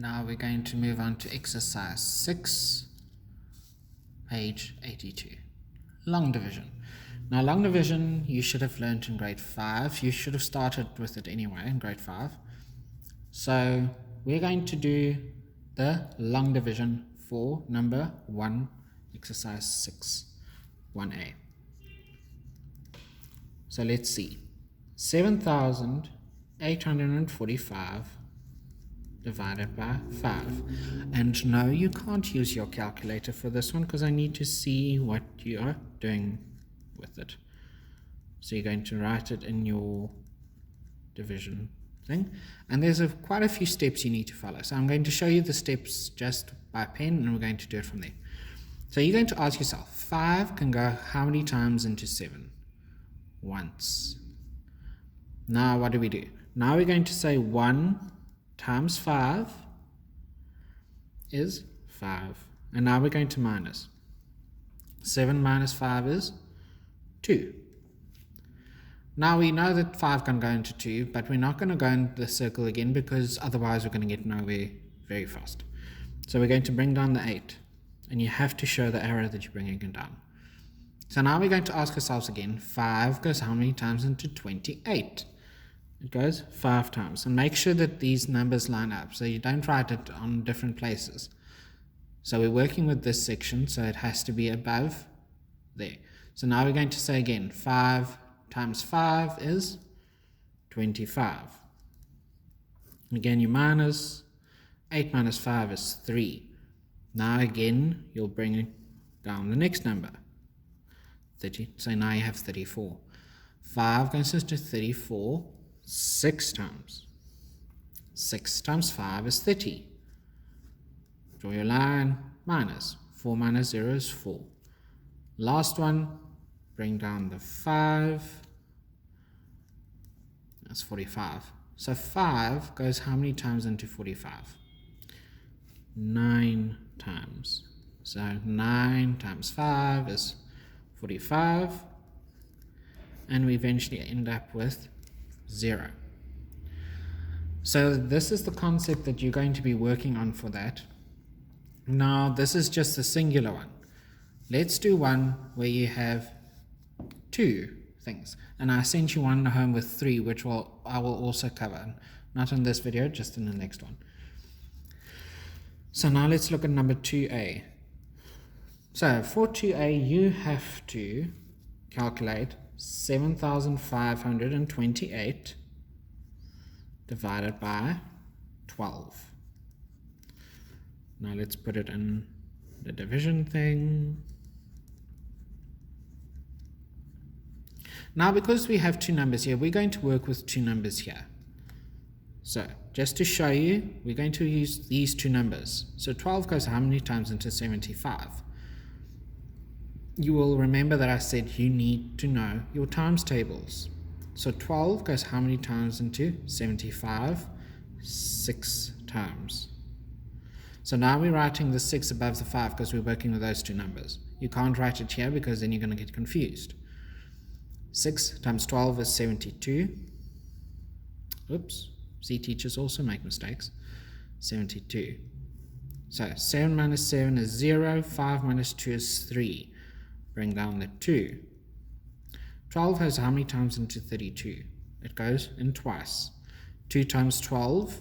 Now we're going to move on to exercise 6, page 82. Long division. Now long division you should have learned in grade 5. You should have started with it anyway in grade 5. So we're going to do the long division for number 1, exercise 6, 1a. So let's see. 7,845 divided by 5. And no, you can't use your calculator for this one because I need to see what you are doing with it. So you're going to write it in your division thing. And there's quite a few steps you need to follow. So I'm going to show you the steps just by pen and we're going to do it from there. So you're going to ask yourself, 5 can go how many times into 7? Once. Now what do we do? Now we're going to say 1 times 5 is 5. And now we're going to minus. 7 minus 5 is 2. Now we know that 5 can go into 2, but we're not going to go in the circle again because otherwise we're going to get nowhere very fast. So we're going to bring down the 8. And you have to show the arrow that you're bringing it down. So now we're going to ask ourselves again, 5 goes how many times into 28? It goes 5 times. And make sure that these numbers line up so you don't write it on different places. So we're working with this section, so it has to be above there. So now we're going to say again, 5 times 5 is 25. Again, you minus. 8 minus 5 is 3. Now again, you'll bring down the next number. 30. So now you have 34. 5 goes into 34 6 times. 6 times 5 is 30. Draw your line, minus. 4 minus 0 is 4. Last one, bring down the 5. That's 45. So 5 goes how many times into 45? 9 times. So 9 times 5 is 45. And we eventually end up with 0. So this is the concept that you're going to be working on for that. Now this is just the singular one. Let's do one where you have 2 things. And I sent you one home with 3, which I will also cover. Not in this video, just in the next one. So now let's look at number 2a. So for 2a, you have to calculate 7,528 divided by 12. Now let's put it in the division thing. Now because we have 2 numbers here, we're going to work with 2 numbers here. So just to show you, we're going to use these 2 numbers. So 12 goes how many times into 75? You will remember that I said you need to know your times tables. So 12 goes how many times into 75? 6 times. So now we're writing the 6 above the 5 because we're working with those 2 numbers. You can't write it here because then you're going to get confused. 6 times 12 is 72. Oops, C teachers also make mistakes. 72. So 7 minus 7 is 0, 5 minus 2 is 3. Bring down the 2. 12 has how many times into 32? It goes in twice. 2 times 12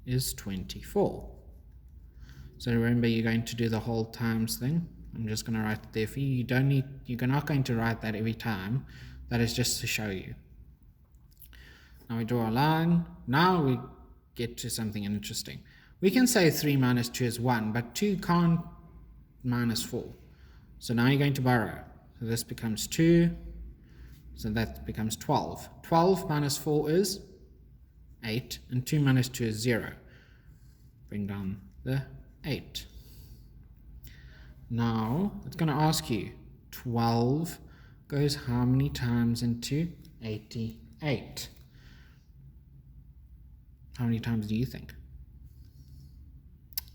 is 24. So remember, you're going to do the whole times thing. I'm just going to write it there for you. You're not going to write that every time. That is just to show you. Now we draw a line. Now we get to something interesting. We can say 3 minus 2 is 1, but 2 can't minus 4. So now you're going to borrow. So this becomes 2. So that becomes 12. 12 minus 4 is 8. And 2 minus 2 is 0. Bring down the 8. Now it's going to ask you, 12 goes how many times into 88? How many times do you think?